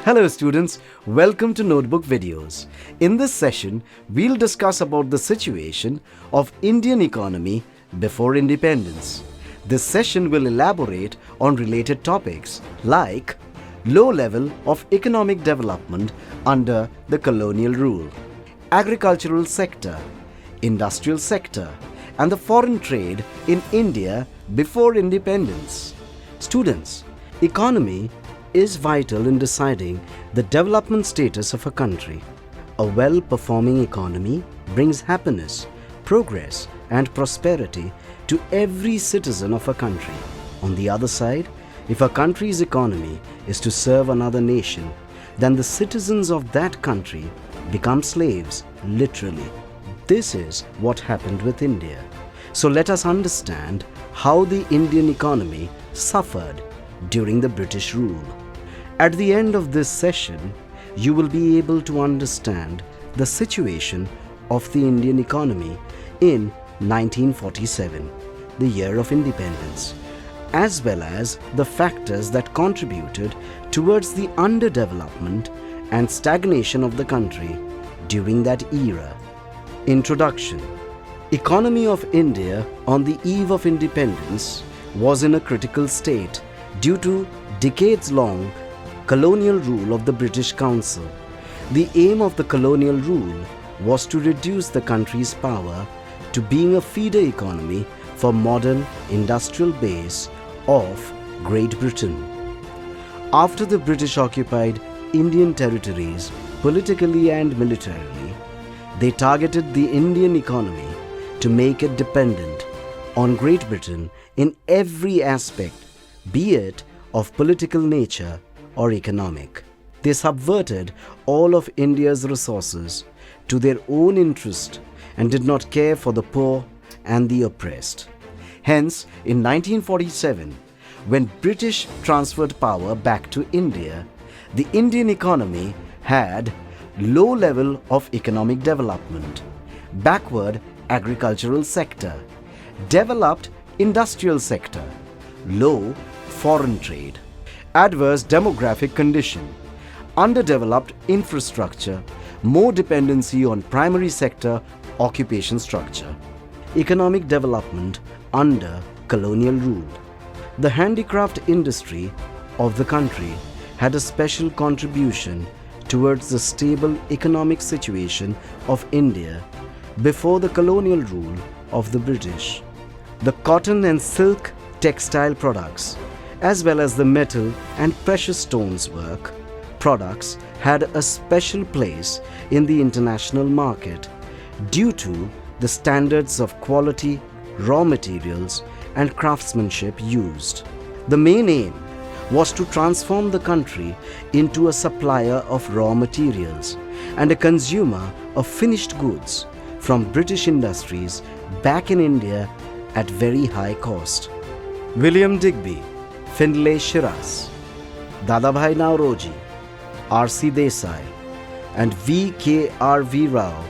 Hello students, welcome to Notebook Videos. In this session, we'll discuss about the situation of Indian economy before independence. This session will elaborate on related topics like low level of economic development under the colonial rule, agricultural sector, industrial sector, and the foreign trade in India before independence. Students, economy is vital in deciding the development status of a country. A well-performing economy brings happiness, progress, and prosperity to every citizen of a country. On the other side, if a country's economy is to serve another nation, then the citizens of that country become slaves, literally. This is what happened with India. So let us understand how the Indian economy suffered during the British rule. At the end of this session, you will be able to understand the situation of the Indian economy in 1947, the year of independence, as well as the factors that contributed towards the underdevelopment and stagnation of the country during that era. Introduction. Economy of India on the eve of independence was in a critical state due to decades-long colonial rule of the British Council. The aim of the colonial rule was to reduce the country's power to being a feeder economy for modern industrial base of Great Britain. After the British occupied Indian territories politically and militarily, they targeted the Indian economy to make it dependent on Great Britain in every aspect, be it of political nature or economic. They subverted all of India's resources to their own interest and did not care for the poor and the oppressed. Hence, in 1947, when British transferred power back to India, the Indian economy had low level of economic development, backward agricultural sector, developed industrial sector, low foreign trade, adverse demographic condition, underdeveloped infrastructure, more dependency on primary sector occupation structure, economic development under colonial rule. The handicraft industry of the country had a special contribution towards the stable economic situation of India before the colonial rule of the British. The cotton and silk textile products, as well as the metal and precious stones work products, had a special place in the international market due to the standards of quality, raw materials, and craftsmanship used. The main aim was to transform the country into a supplier of raw materials and a consumer of finished goods from British industries back in India at very high cost. William Digby, Findlay Shiras, Dadabhai Nauroji, R.C. Desai, and V.K.R.V. Rao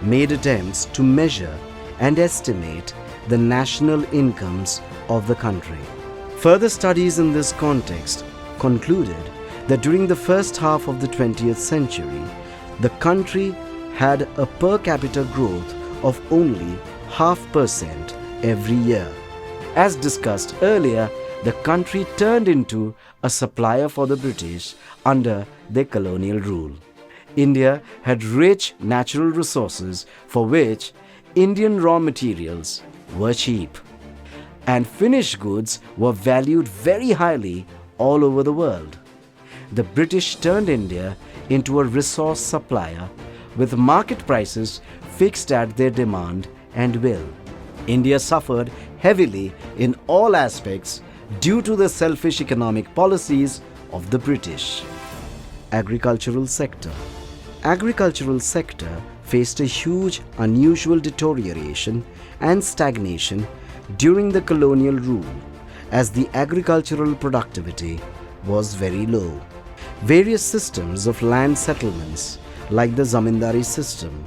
made attempts to measure and estimate the national incomes of the country. Further studies in this context concluded that during the first half of the 20th century, the country had a per capita growth of only 0.5% every year. As discussed earlier, the country turned into a supplier for the British under their colonial rule. India had rich natural resources for which Indian raw materials were cheap, and finished goods were valued very highly all over the world. The British turned India into a resource supplier with market prices fixed at their demand and will. India suffered heavily in all aspects due to the selfish economic policies of the British. Agricultural sector. Agricultural sector faced a huge, unusual deterioration and stagnation during the colonial rule, as the agricultural productivity was very low. Various systems of land settlements, like the zamindari system,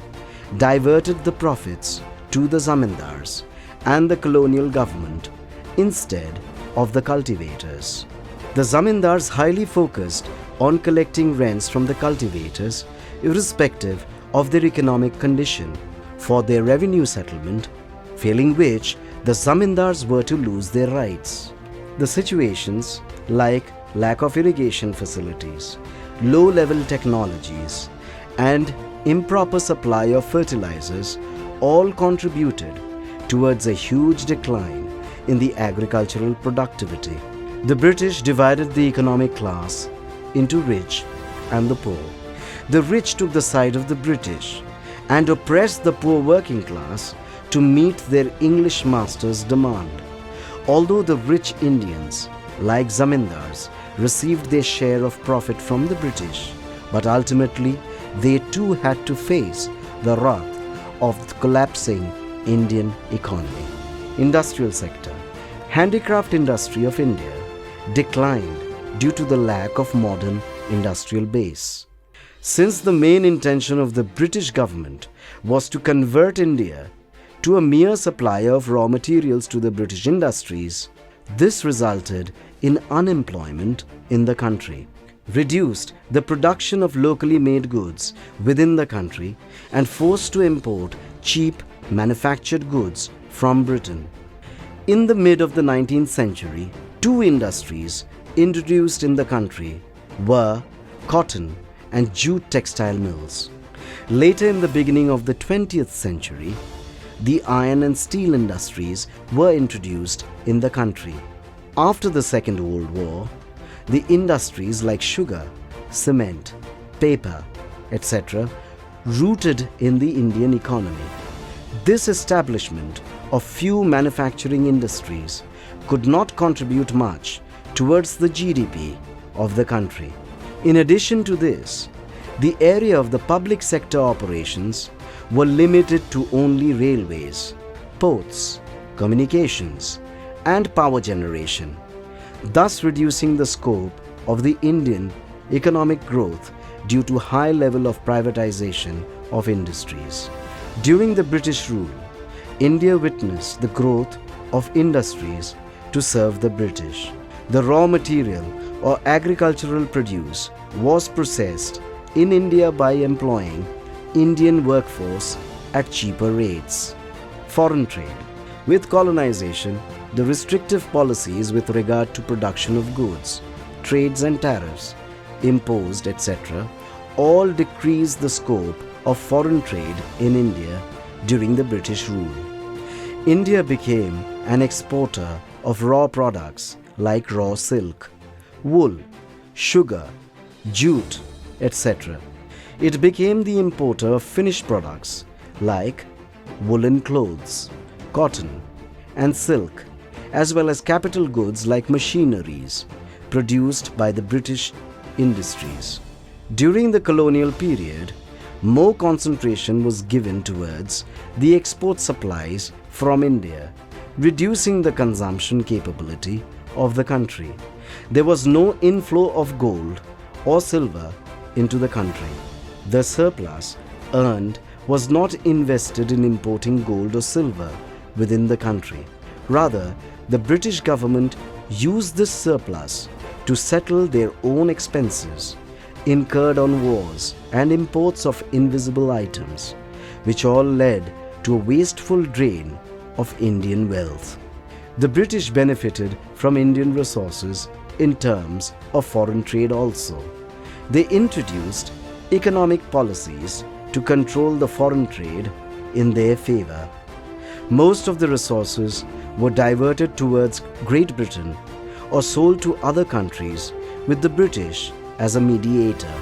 diverted the profits to the zamindars and the colonial government instead of the cultivators. The zamindars highly focused on collecting rents from the cultivators, irrespective of their economic condition, for their revenue settlement, failing which the zamindars were to lose their rights. The situations like lack of irrigation facilities, low-level technologies, and improper supply of fertilizers all contributed towards a huge decline in the agricultural productivity. The British divided the economic class into rich and the poor. The rich took the side of the British and oppressed the poor working class to meet their English masters' demand. Although the rich Indians, like zamindars, received their share of profit from the British, but ultimately they too had to face the wrath of the collapsing Indian economy. Industrial sector. Handicraft industry of India declined due to the lack of modern industrial base. Since the main intention of the British government was to convert India to a mere supplier of raw materials to the British industries, this resulted in unemployment in the country, reduced the production of locally made goods within the country, and forced to import cheap manufactured goods from Britain. In the mid of the 19th century, two industries introduced in the country were cotton and jute textile mills. Later, in the beginning of the 20th century, the iron and steel industries were introduced in the country. After the Second World War, the industries like sugar, cement, paper, etc. rooted in the Indian economy. This establishment of few manufacturing industries could not contribute much towards the GDP of the country. In addition to this, the area of the public sector operations were limited to only railways, ports, communications, and power generation, thus reducing the scope of the Indian economic growth due to high level of privatization of industries. During the British rule, India witnessed the growth of industries to serve the British. The raw material or agricultural produce was processed in India by employing Indian workforce at cheaper rates. Foreign trade. With colonization, the restrictive policies with regard to production of goods, trades and tariffs imposed, etc., all decreased the scope of foreign trade in India during the British rule. India became an exporter of raw products like raw silk, wool, sugar, jute, etc. It became the importer of finished products like woolen clothes, cotton, and silk, as well as capital goods like machineries produced by the British industries. During the colonial period, more concentration was given towards the export supplies from India, reducing the consumption capability of the country. There was no inflow of gold or silver into the country. The surplus earned was not invested in importing gold or silver within the country. Rather, the British government used this surplus to settle their own expenses incurred on wars and imports of invisible items, which all led to a wasteful drain of Indian wealth. The British benefited from Indian resources in terms of foreign trade also. They introduced economic policies to control the foreign trade in their favor. Most of the resources were diverted towards Great Britain or sold to other countries with the British as a mediator.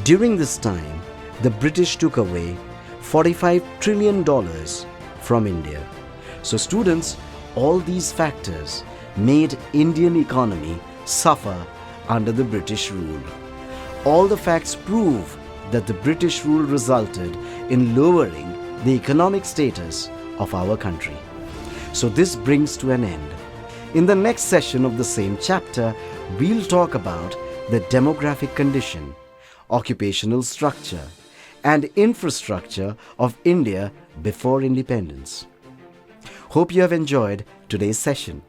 During this time, the British took away $45 trillion from India. So students, all these factors made Indian economy suffer under the British rule. All the facts prove that the British rule resulted in lowering the economic status of our country. So this brings to an end. In the next session of the same chapter, we'll talk about the demographic condition, occupational structure, and infrastructure of India before independence. Hope you have enjoyed today's session.